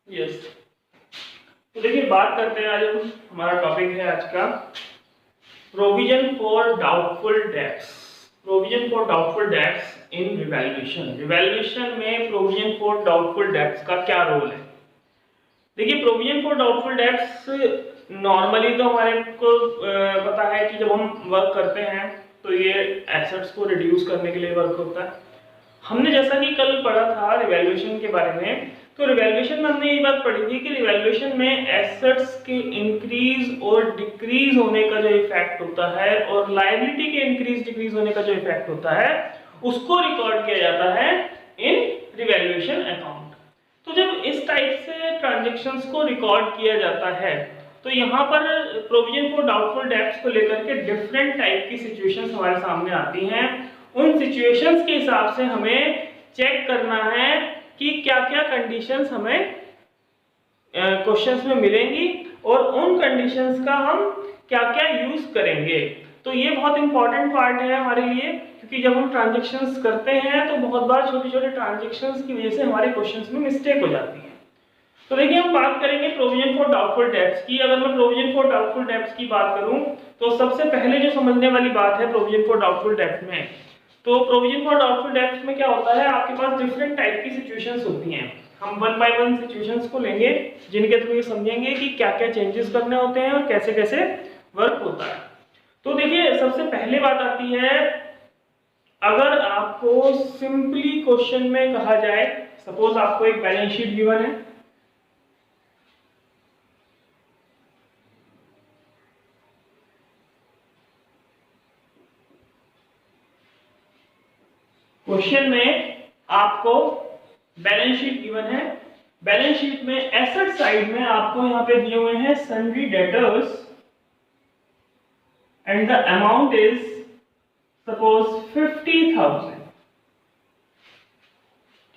Yes. तो देखिए बात करते हैं, आज हम हमारा टॉपिक है आज का provision for doubtful debts. Provision for doubtful debts in revaluation. Revaluation में प्रोविजन फॉर डाउटफुल डेब्ट्स का क्या रोल है? देखिए provision for doubtful debts normally तो हमारे को पता है कि जब हम वर्क करते हैं तो ये एसेट्स को रिड्यूस करने के लिए वर्क होता है। हमने जैसा कि कल पढ़ा था रिवैल्यूएशन के बारे में, तो रिवैल्यूएशन में हमने ये बात पढ़ी थी कि रिवैल्यूएशन में एसेट्स के इंक्रीज और डिक्रीज होने का जो इफेक्ट होता है और लायबिलिटी के इंक्रीज डिक्रीज होने का जो इफेक्ट होता है उसको रिकॉर्ड किया जाता है इन रिवैल्यूएशन अकाउंट। तो जब इस टाइप से ट्रांजैक्शंस को रिकॉर्ड किया जाता है तो यहाँ पर प्रोविजन फॉर डाउटफुल डेब्ट्स को लेकर के डिफरेंट टाइप की सिचुएशंस हमारे सामने आती हैं। उन सिचुएशंस के हिसाब से हमें चेक करना है कि क्या क्या कंडीशंस हमें क्वेश्चंस में मिलेंगी और उन कंडीशंस का हम क्या क्या यूज करेंगे। तो ये बहुत इंपॉर्टेंट पार्ट है हमारे लिए, क्योंकि जब हम ट्रांजैक्शंस करते हैं तो बहुत बार छोटे छोटे ट्रांजैक्शंस की वजह से हमारे क्वेश्चंस में मिस्टेक हो जाती है। तो देखिए हम बात करेंगे प्रोविजन फॉर डाउटफुल डेब्ट्स की। अगर मैं प्रोविजन फॉर डाउटफुल डेब्ट्स की बात करूं तो सबसे पहले जो समझने वाली बात है प्रोविजन फॉर डाउटफुल डेब्ट्स में, तो प्रोविजन फॉर डाउटफुल डेब्ट्स में क्या होता है, आपके पास डिफरेंट टाइप की सिचुएशंस होती हैं। हम वन बाय वन सिचुएशंस को लेंगे जिनके थ्रू ये समझेंगे कि क्या क्या चेंजेस करने होते हैं और कैसे कैसे वर्क होता है। तो देखिए सबसे पहले बात आती है, अगर आपको सिंपली क्वेश्चन में कहा जाए, सपोज आपको एक बैलेंस शीट गिवन है, क्वेश्चन में आपको बैलेंस शीट गिवन है। बैलेंस शीट में एसेट साइड में आपको यहां पे दिए हुए हैं sundry debtors and the amount is suppose 50,000।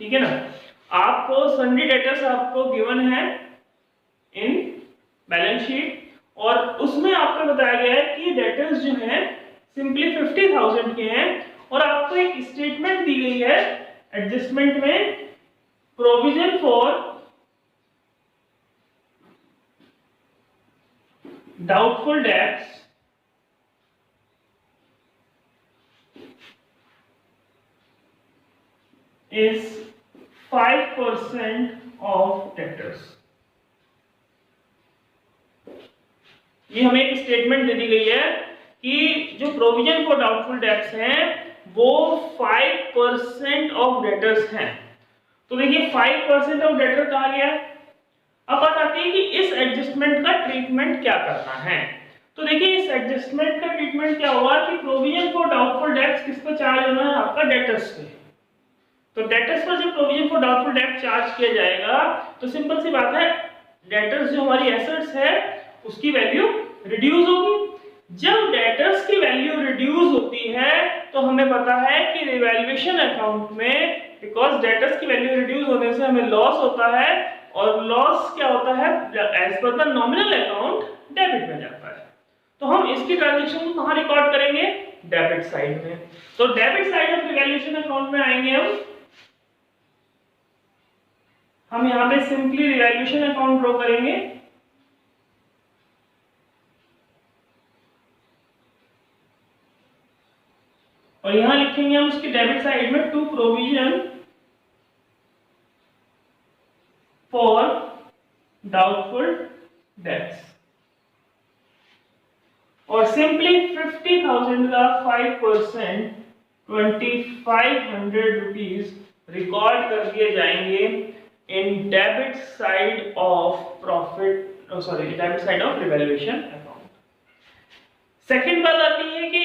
ठीक है ना, आपको सन्ड्री डेटर्स आपको गिवन है इन बैलेंस शीट और उसमें आपको बताया गया है कि डेटर्स जो हैं सिंपली 50,000 के हैं और आपको एक स्टेटमेंट दी गई है एडजस्टमेंट में, provision for doubtful debts is 5% of debtors। ये हमें एक स्टेटमेंट दे दी गई है कि जो प्रोविजन फॉर डाउटफुल डेब्ट्स हैं वो 5% ऑफ डेटर्स हैं। तो देखिए 5% ऑफ डेटर कहा गया। अब बात आती है कि इस एडजस्टमेंट का ट्रीटमेंट क्या करना है। तो देखिए इस एडजस्टमेंट का ट्रीटमेंट क्या होगा कि प्रोविजन फॉर डाउटफुल डेब्ट्स किस पर चार्ज होना है, आपका डेटर्स पे। तो डेटर्स पर जब प्रोविजन फॉर डाउटफुल डेब्ट चार्ज किया जाएगा तो सिंपल सी बात है, डेटर्स जो हमारी एसेट्स है उसकी वैल्यू रिड्यूस होगी। जब डेटर्स की वैल्यू रिड्यूस होती है तो हमें पता है कि रिवैल्यूएशन अकाउंट में, बिकॉज डेटर्स की वैल्यू रिड्यूस होने से हमें लॉस होता है और लॉस क्या होता है, as per the nominal account debit में जाता है। तो हम इसकी ट्रांजैक्शन को कहां रिकॉर्ड करेंगे, डेबिट साइड में। तो debit side of revaluation account में आएंगे हम यहां पे सिंपली रिवैल्यूएशन अकाउंट ड्रॉ करेंगे और यहां लिखेंगे हम उसके डेबिट साइड में to provision for doubtful debts और सिंपली 50,000 का 5% 2,500 रुपीज रिकॉर्ड कर दिए जाएंगे in debit side of profit, debit side of revaluation account. Second बात आती है कि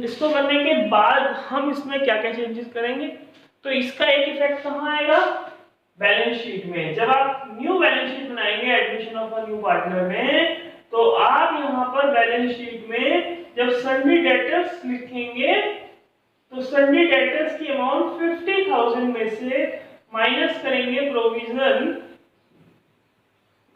इसको करने के बाद हम इसमें क्या क्या चेंजेस करेंगे। तो इसका एक इफेक्ट कहां आएगा, बैलेंस शीट में। जब आप न्यू बैलेंस शीट बनाएंगे admission of a new partner में, तो आप यहां पर बैलेंस शीट में जब सन्ड्री डेटर्स लिखेंगे तो सन्ड्री डेटर्स की अमाउंट 50,000 में से माइनस करेंगे provision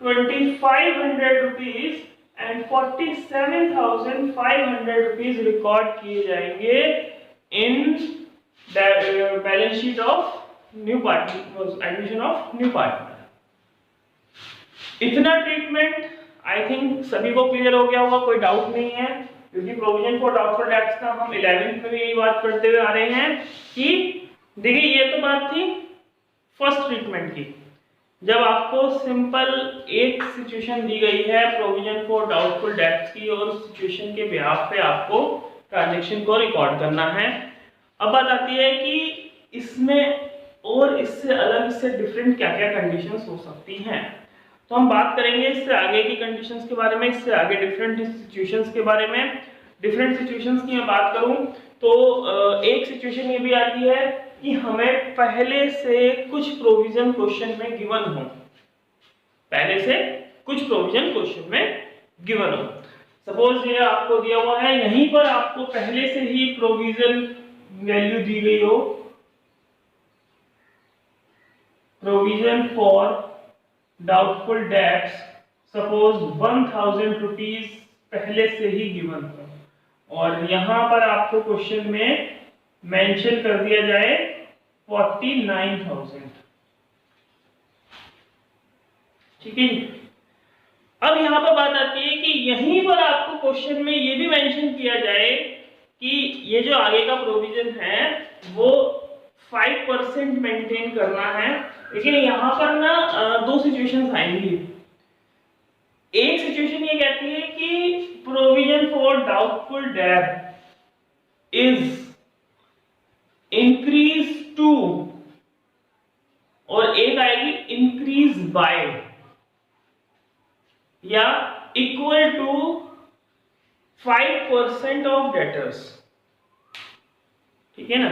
2,500 rupees and 47,500 rupees record किए जाएंगे in balance sheet of new partner, admission of new partner. इतना ट्रीटमेंट आई थिंक सभी को क्लियर हो गया होगा, कोई डाउट नहीं है, क्योंकि प्रोविजन फॉर डाउटफुल डेब्ट्स का हम 11th में भी यही बात करते हुए आ रहे हैं कि देखिए ये तो बात थी फर्स्ट ट्रीटमेंट की, जब आपको सिंपल एक सिचुएशन दी गई है प्रोविजन फॉर डाउटफुल डेब्ट्स की और सिचुएशन के बिहाफ पे आपको ट्रांजैक्शन को रिकॉर्ड करना है। अब बात आती है कि इसमें और इससे अलग, इससे डिफरेंट क्या क्या कंडीशंस हो सकती हैं। तो हम बात करेंगे इससे आगे की कंडीशंस के बारे में, इससे आगे डिफरेंट सिचुएशंस के बारे में। डिफरेंट सिचुएशंस की मैं बात करूं तो एक सिचुएशन ये भी आती है कि हमें पहले से कुछ प्रोविजन क्वेश्चन में गिवन हो, पहले से कुछ प्रोविजन क्वेश्चन में गिवन हो। सपोज ये आपको दिया हुआ है, यहीं पर आपको पहले से ही प्रोविजन वैल्यू दी गई हो, provision for doubtful debts suppose 1000 rupees पहले से ही गिवन हो, और यहां पर आपको क्वेश्चन में मेंशन कर दिया जाए 49,000। ठीक है, अब यहां पर बात आती है कि यहीं पर आपको क्वेश्चन में ये भी मेंशन किया जाए कि ये जो आगे का प्रोविजन है वो 5% मेंटेन करना है। लेकिन यहां पर ना दो सिचुएशंस आएंगी। एक सिचुएशन ये कहती है कि प्रोविजन फॉर डाउटफुल डेब्ट इज इंक्रीज टू, और एक आएगी इंक्रीज बाय या इक्वल टू 5% ऑफ डेटर्स। ठीक है ना,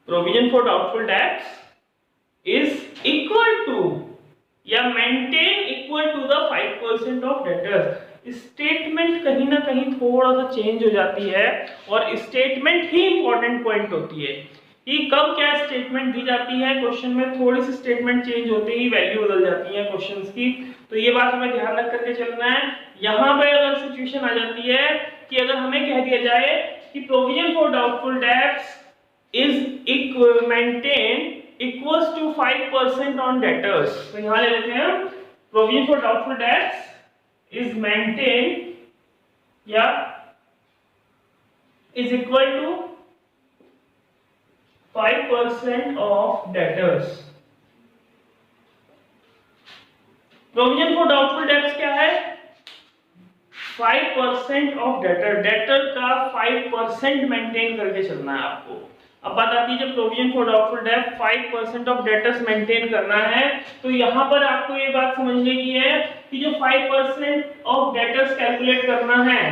provision for doubtful debts is equal to या maintain equal to the 5% of debtors. Statement कहीं ना कहीं थोड़ा सा चेंज हो जाती है, और स्टेटमेंट ही इंपॉर्टेंट पॉइंट होती है कि कब क्या स्टेटमेंट दी जाती है। क्वेश्चन में थोड़ी सी स्टेटमेंट चेंज होते ही वैल्यू बदल जाती है क्वेश्चंस की, तो ये बात हमें ध्यान रख करके चलना है। यहां पे अगर सिचुएशन आ जाती है कि अगर हमें कह दिया जाए कि provision for doubtful debts is maintain equals to 5% on debtors, तो यहां ले लेते हैं provision for doubtful debts is maintain या is equal to 5% of debtors. Provision for doubtful debts क्या है? 5% ऑफ डेटर, डेटर का 5% मेंटेन करके चलना है आपको। अब बात आती है जब प्रोविजन फॉर डाउटफुल डेब्ट 5% ऑफ डेटर्स मेंटेन करना है, तो यहां पर आपको ये बात समझने की है कि जो 5% ऑफ डेटर्स कैलकुलेट करना है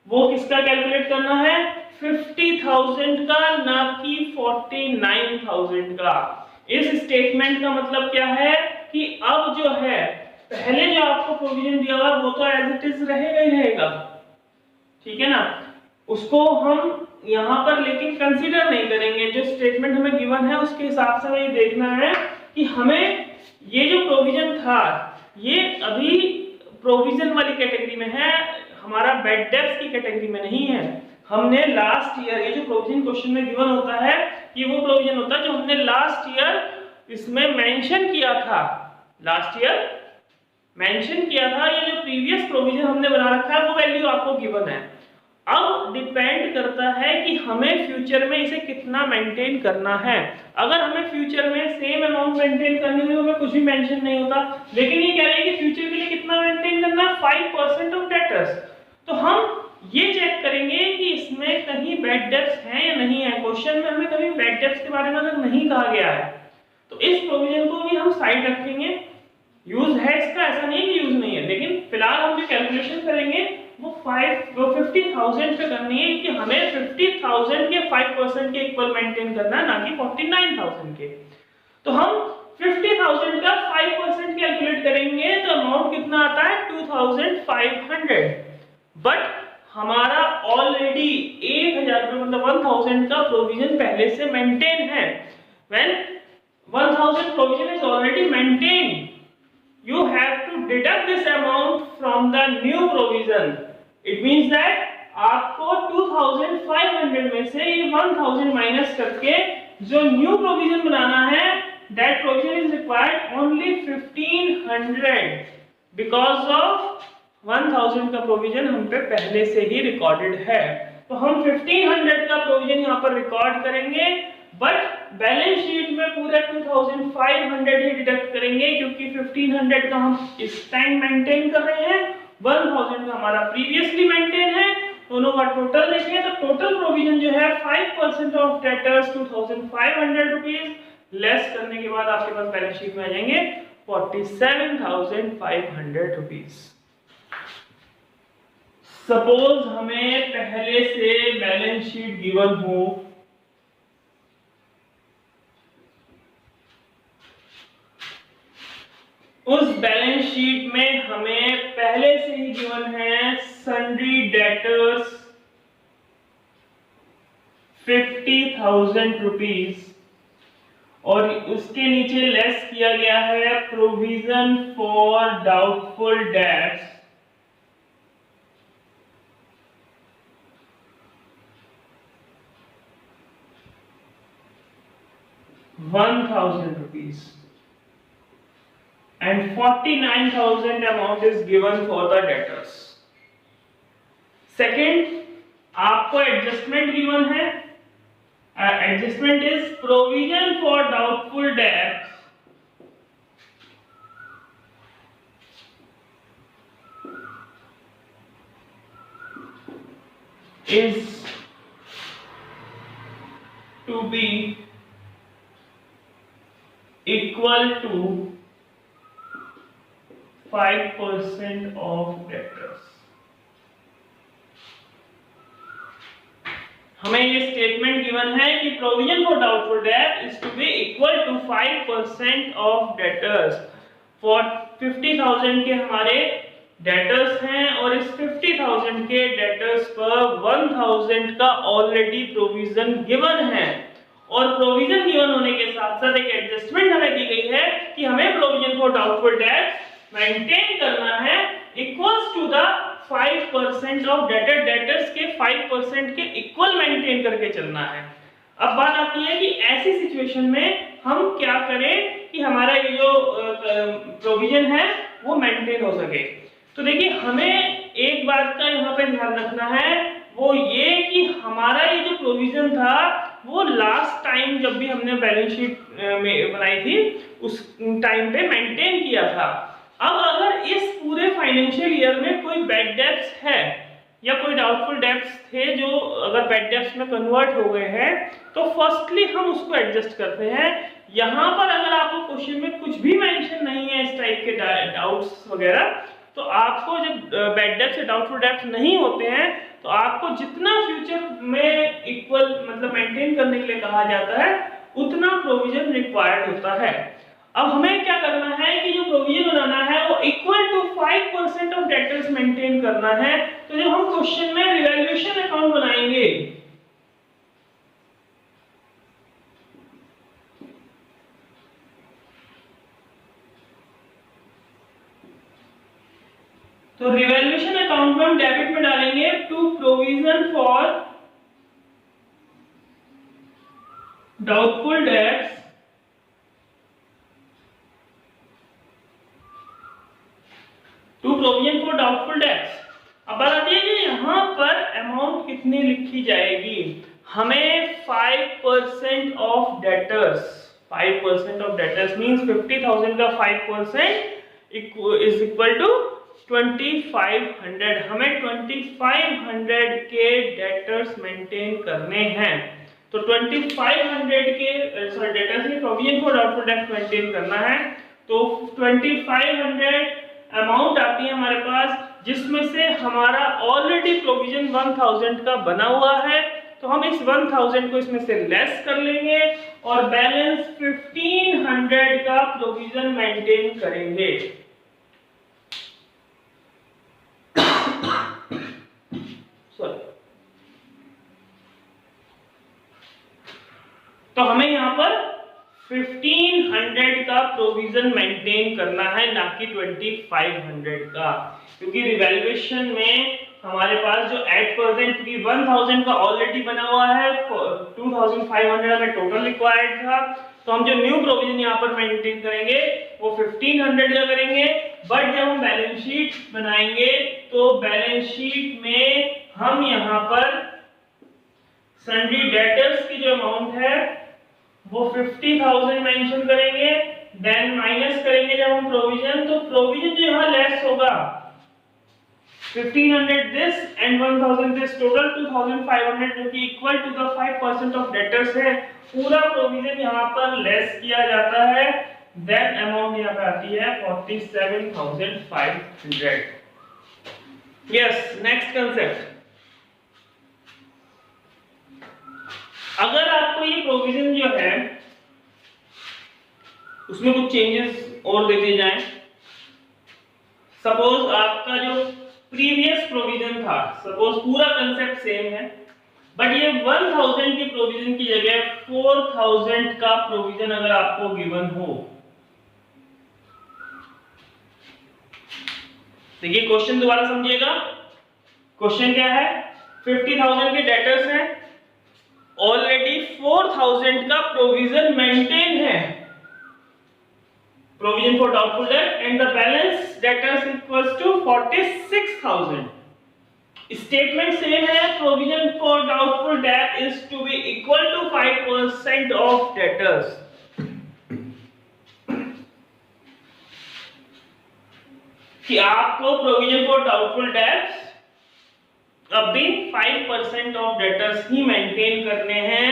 वो किसका कैलकुलेट करना है? 50,000 का, ना कि 49,000 का। इस स्टेटमेंट का मतलब क्या है कि अब जो है पहले जो आपको प्रोविजन दिया हुआ वो तो एज इट इज रहेगा ही रहेगा, ठीक है ना, उसको हम यहाँ पर लेकिन कंसीडर नहीं करेंगे। जो स्टेटमेंट हमें गिवन है उसके हिसाब से हमें ये देखना है कि हमें ये जो प्रोविजन था ये अभी प्रोविजन वाली कैटेगरी में है, हमारा बैड डेब्ट्स की कैटेगरी में नहीं है। हमने लास्ट ईयर, ये जो प्रोविजन क्वेश्चन में गिवन होता है ये वो प्रोविजन होता है जो हमने लास्ट ईयर इसमें मेंशन किया था, लास्ट ईयर मेंशन किया था। ये जो प्रीवियस प्रोविजन हमने बना रखा है वो वैल्यू आपको गिवन है। अब डिपेंड करता है कि हमें फ्यूचर में इसे कितना मेंटेन करना है। अगर हमें फ्यूचर में सेम अमाउंट मेंटेन करनी है हमें कुछ भी मेंशन नहीं होता, लेकिन ये कह रहे हैं कि फ्यूचर के लिए कितना मेंटेन करना है? 5% ऑफ डेटर्स। तो हम ये चेक करेंगे कि इसमें कहीं बैड डेब्ट्स हैं या नहीं है। क्वेश्चन में हमें कभी बैड डेब्ट्स के बारे में अगर नहीं कहा गया है तो इस प्रोविजन को भी हम साइड रखेंगे। यूज है इसका, ऐसा नहीं कि यूज नहीं है, लेकिन फिलहाल हम जो कैलकुलेशन करेंगे वो 50,000 पे करनी है कि हमें 50,000 के 5% के इक्वल मेंटेन करना है, ना कि 49,000 के। तो हम 50,000 का 5% कैलकुलेट करेंगे तो अमाउंट कितना आता है? 2,500। बट हमारा ऑलरेडी 1,000 रुपए मतलब 1,000 का प्रोविजन पहले से मेंटेन है। When 1,000 provision is already maintained, you have to deduct this amount from the new provision. It means that आपको 2,500 में से ये 1,000 माइनस करके जो न्यू प्रोविजन बनाना है, that provision is required only 1,500. Because of 1000 का प्रोविजन हम पे पहले से ही रिकॉर्डेड है, तो हम 1500 का प्रोविजन यहाँ पर रिकॉर्ड करेंगे, बट बैलेंस शीट में पूरा 2500 ही डिडक्ट करेंगे, क्योंकि 1500 का हम इस टाइम मेंटेन कर रहे हैं, 1000 का हमारा प्रीवियसली मेंटेन है। दोनों का टोटल देखें तो टोटल प्रोविजन जो है 5% ऑफ डेटर्स 2500 रुपीज लेस करने के बाद आपके पास बैलेंस शीट में आ जाएंगे 47,500 रुपीज। सपोज हमें पहले से बैलेंस शीट गिवन हो, उस बैलेंस शीट में हमें पहले से ही गिवन है सन्ड्री डेटर्स 50,000 रुपीज और उसके नीचे लेस किया गया है provision for doubtful dates ₹1,000 and 49,000 amount is given for the debtors. Second, आपको एडजस्टमेंट गिवन है, adjustment is provision for doubtful dates is to be equal to 5% of debtors। हमें ये स्टेटमेंट गिवन है कि provision for doubtful debt is to be equal to 5% of debtors. For 50,000 के हमारे debtors हैं और इस 50,000 के डेटर्स पर 1,000 का ऑलरेडी प्रोविजन गिवन है, और प्रोविजन गिवन होने के साथ साथ एक एडजस्टमेंट हमें दी गई है कि हमें provision for doubtful debts maintain करना है equals to the 5% of debtors के 5% के इक्वल मेंटेन करके चलना है। अब बात आती है कि ऐसी सिचुएशन में हम क्या करें कि हमारा ये जो प्रोविजन है वो मेंटेन हो सके। तो देखिए हमें एक बात का यहाँ पे ध्यान रखना है, वो ये कि हमारा ये जो प्रोविजन था वो लास्ट टाइम जब भी हमने बैलेंस शीट में बनाई थी उस टाइम पे मेंटेन किया था। अब अगर इस पूरे फाइनेंशियल ईयर में कोई बैड डेब्ट्स है या कोई डाउटफुल डेब्ट्स थे जो अगर बैड डेब्ट्स में कन्वर्ट हो गए हैं, तो फर्स्टली हम उसको एडजस्ट करते हैं। यहाँ पर अगर आपको क्वेश्चन में कुछ भी मेंशन नहीं है इस टाइप के डाउट्स वगैरह, तो आपको जब बैड डेब्ट्स या डाउटफुल डेब्ट्स नहीं होते हैं तो आपको जितना फ्यूचर में इक्वल मतलब मेंटेन करने के लिए कहा जाता है उतना प्रोविजन रिक्वायर्ड होता है। अब हमें क्या करना है कि जो प्रोविजन बनाना है वो equal to 5% of debtors maintain करना है। तो जब हम क्वेश्चन में रिवैल्यूएशन अकाउंट बनाएंगे तो रिवैल्यूएशन अकाउंट में हम डेबिट में डालेंगे to provision for doubtful debts to provision for doubtful debts. अब बात आती है कि यहाँ पर अमाउंट कितनी लिखी जाएगी। हमें 5% of debtors, 5% of debtors means 50,000 का 5% इज इक्वल टू 2500। हमें 2500 के डेटर्स मेंटेन करने हैं, तो 2500 के डेटर्स के provision for doubtful debts maintain करना है। तो 2500 अमाउंट आती है हमारे पास, जिसमें से हमारा ऑलरेडी प्रोविजन 1000 का बना हुआ है, तो हम इस 1000 को इसमें से लेस कर लेंगे और बैलेंस 1500 का प्रोविजन मेंटेन करेंगे। तो हमें यहाँ पर 1500 का प्रोविजन मेंटेन करना है, ना कि 2500 का, क्योंकि रिवैल्यूएशन में हमारे पास जो एट प्रेजेंट की 1000 का ऑलरेडी बना हुआ है, 2500 में टोटल रिक्वायर्ड था, तो हम जो न्यू प्रोविजन यहाँ पर मेंटेन करेंगे वो 1500 का करेंगे। बट जब हम बैलेंस शीट बनाएंगे तो बैलेंस शीट में हम यहाँ पर सन्ड्री डेटर्स की जो अमाउंट है वो 50,000 मेंशन करेंगे। देन माइनस करेंगे जब हम प्रोविजन, तो प्रोविजन जो यहाँ लेस होगा 1500 this and 1000 this, total 2500 जो कि equal to the 5% of debtors है। पूरा प्रोविजन यहाँ पर लेस किया जाता है। देन अमाउंट यहाँ पे आती है 47,500। Yes, next concept. अगर आपको ये प्रोविजन जो है उसमें कुछ चेंजेस और दे दिए जाएं, सपोज आपका जो प्रीवियस प्रोविजन था, सपोज पूरा कंसेप्ट सेम है, बट ये 1000 की प्रोविजन की जगह 4000 का प्रोविजन अगर आपको गिवन हो। देखिए क्वेश्चन दोबारा समझिएगा। क्वेश्चन क्या है, 50,000 के डेटर्स हैं, ऑलरेडी 4000 का प्रोविजन मेंटेन है, provision for doubtful debt, and the balance debtors equals to 46,000. Statement same है, provision for doubtful debt is to be equal to 5% of debtors. कि आपको provision for doubtful debts अब भी 5% of debtors he maintain करने हैं।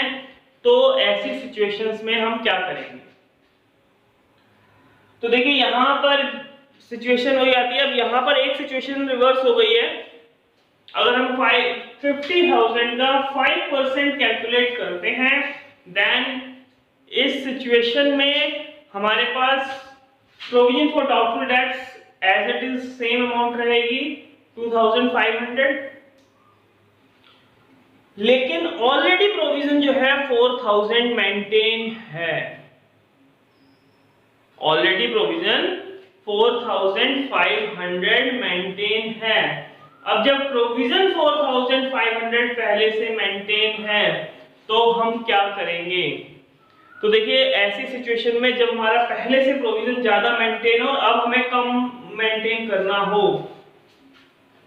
तो ऐसी situations में हम क्या करेंगे? तो देखिए यहां पर सिचुएशन हो जाती है। अब यहां पर एक सिचुएशन रिवर्स हो गई है। अगर हम 50,000 का 5% कैलकुलेट करते हैं, देन इस सिचुएशन में हमारे पास provision for doubtful debts as it is same amount रहेगी 2500, लेकिन ऑलरेडी प्रोविजन जो है 4000 मेंटेन है। ऑलरेडी प्रोविजन 4500 मेंटेन है। अब जब प्रोविजन 4500 पहले से मेंटेन है तो हम क्या करेंगे? तो देखिए ऐसी सिचुएशन में जब हमारा पहले से प्रोविजन ज्यादा मेंटेन हो, अब हमें कम मेंटेन करना हो,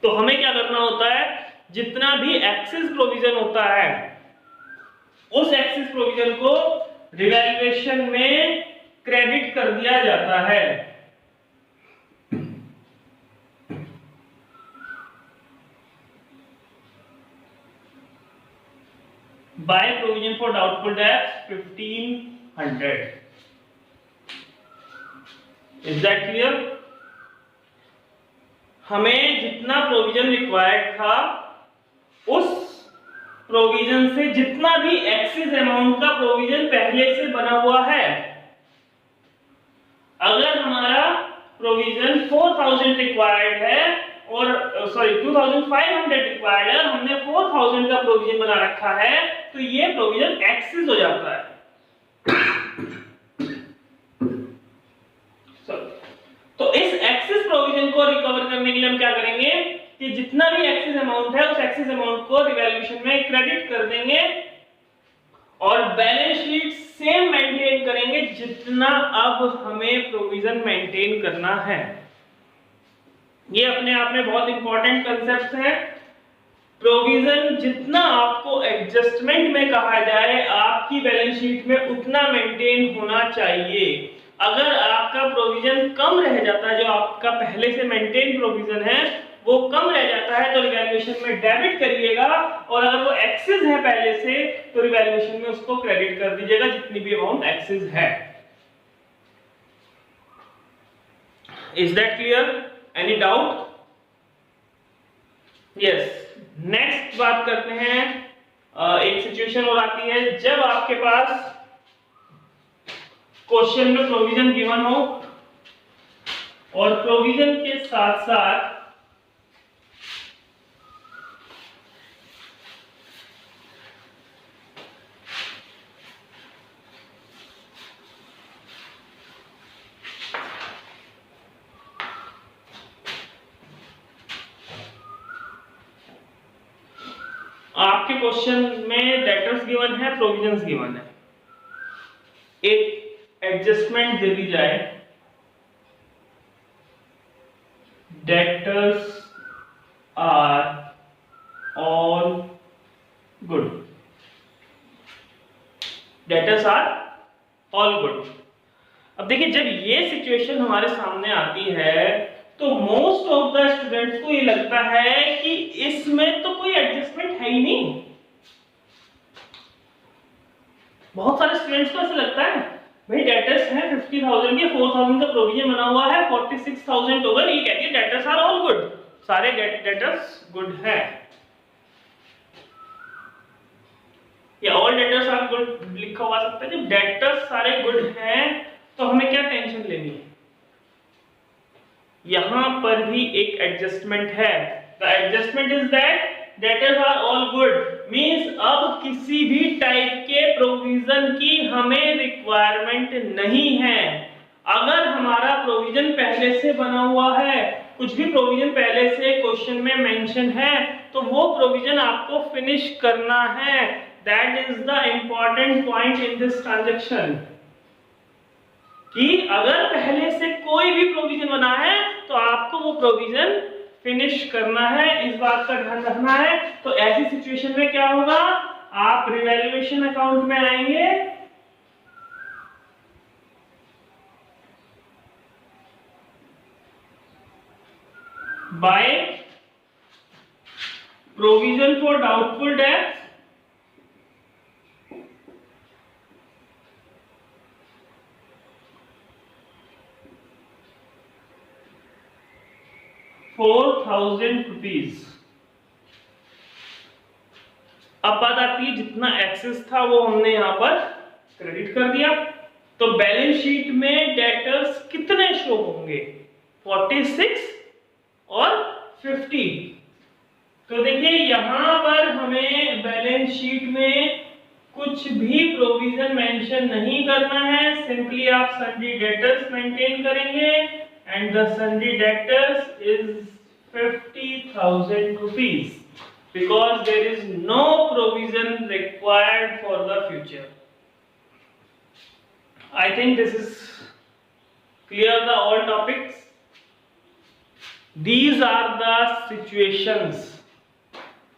तो हमें क्या करना होता है, जितना भी एक्सेस प्रोविजन होता है उस एक्सेस प्रोविजन को रिवैल्यूएशन में क्रेडिट कर दिया जाता है। By provision for doubtful dates 1500। Is that clear? हमें जितना प्रोविजन रिक्वायर्ड था उस प्रोविजन से जितना भी एक्सेस अमाउंट का प्रोविजन पहले से बना हुआ है, अगर हमारा प्रोविजन 4000 रिक्वायर्ड है और 2500 रिक्वायर्ड है, हमने 4000 का प्रोविजन बना रखा है, तो ये प्रोविजन एक्सेस हो जाता है। तो इस एक्सेस प्रोविजन को रिकवर करने के लिए हम क्या करेंगे कि जितना भी एक्सेस अमाउंट है उस एक्सेस अमाउंट को रिवैल्यूएशन में क्रेडिट कर देंगे और बैलेंस शीट सेम मेंटेन करेंगे जितना अब हमें प्रोविजन मेंटेन करना है। ये अपने आप में बहुत इंपॉर्टेंट कंसेप्ट है। प्रोविजन जितना आपको एडजस्टमेंट में कहा जाए आपकी बैलेंस शीट में उतना मेंटेन होना चाहिए। अगर आपका प्रोविजन कम रह जाता है, जो आपका पहले से मेंटेन प्रोविजन है वो कम रह जाता है, तो रिवैल्यूएशन में डेबिट करिएगा, और अगर वो एक्सेस है पहले से तो रिवैल्यूएशन में उसको क्रेडिट कर दीजिएगा जितनी भी अमाउंट एक्सेस है। Is that clear? Any doubt? Yes. Next बात करते हैं, एक सिचुएशन और आती है जब आपके पास क्वेश्चन में प्रोविजन गिवन हो और प्रोविजन के साथ साथ आपके क्वेश्चन में डेटर्स गिवन है, प्रोविजंस गिवन है, एक एडजस्टमेंट दे दी जाए debtors are all good. Debtors are all good. अब देखिए जब ये सिचुएशन हमारे सामने आती है तो मोस्ट ऑफ द स्टूडेंट्स को ये लगता है कि इसमें तो कोई एडजस्टमेंट है ही नहीं। बहुत सारे स्टूडेंट्स को ऐसा लगता है भाई डेटर्स हैं 50,000 के, 4,000 का प्रोविजन बना हुआ है, 46,000 होगा, ये कहती है डेटर्स आर ऑल गुड, सारे डेटर्स गुड है या ऑल डेटर्स आर गुड लिखा हुआ सकता है। जब डेटर्स सारे गुड हैं तो हमें क्या टेंशन लेनी है, यहां पर भी एक एडजस्टमेंट है। The adjustment is that debtors are all good means अब किसी भी टाइप के प्रोविजन की हमें रिक्वायरमेंट नहीं है। अगर हमारा प्रोविजन पहले से बना हुआ है, कुछ भी प्रोविजन पहले से क्वेश्चन में मेंशन है, तो वो प्रोविजन आपको फिनिश करना है। That is the important point in this transaction कि अगर पहले से कोई भी प्रोविजन बना है तो आपको वो प्रोविजन फिनिश करना है, इस बात का ध्यान रखना है। तो ऐसी सिचुएशन में क्या होगा, आप रिवैल्यूएशन अकाउंट में आएंगे, by provision for doubtful dates, ₹4,000। अब बात आती है जितना एक्सेस था वो हमने यहां पर क्रेडिट कर दिया, तो बैलेंस शीट में डेटर्स कितने शो होंगे, 46 और 50। तो देखिए यहां पर हमें बैलेंस शीट में कुछ भी प्रोविजन मेंशन नहीं करना है, सिंपली आप सन्ड्री डेटर्स मेंटेन करेंगे and the sundry debtors is 50,000 rupees because there is no provision required for the future. I think this is clear the all topics. These are the situations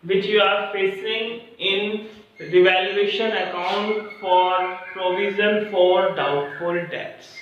which you are facing in revaluation account for provision for doubtful debts.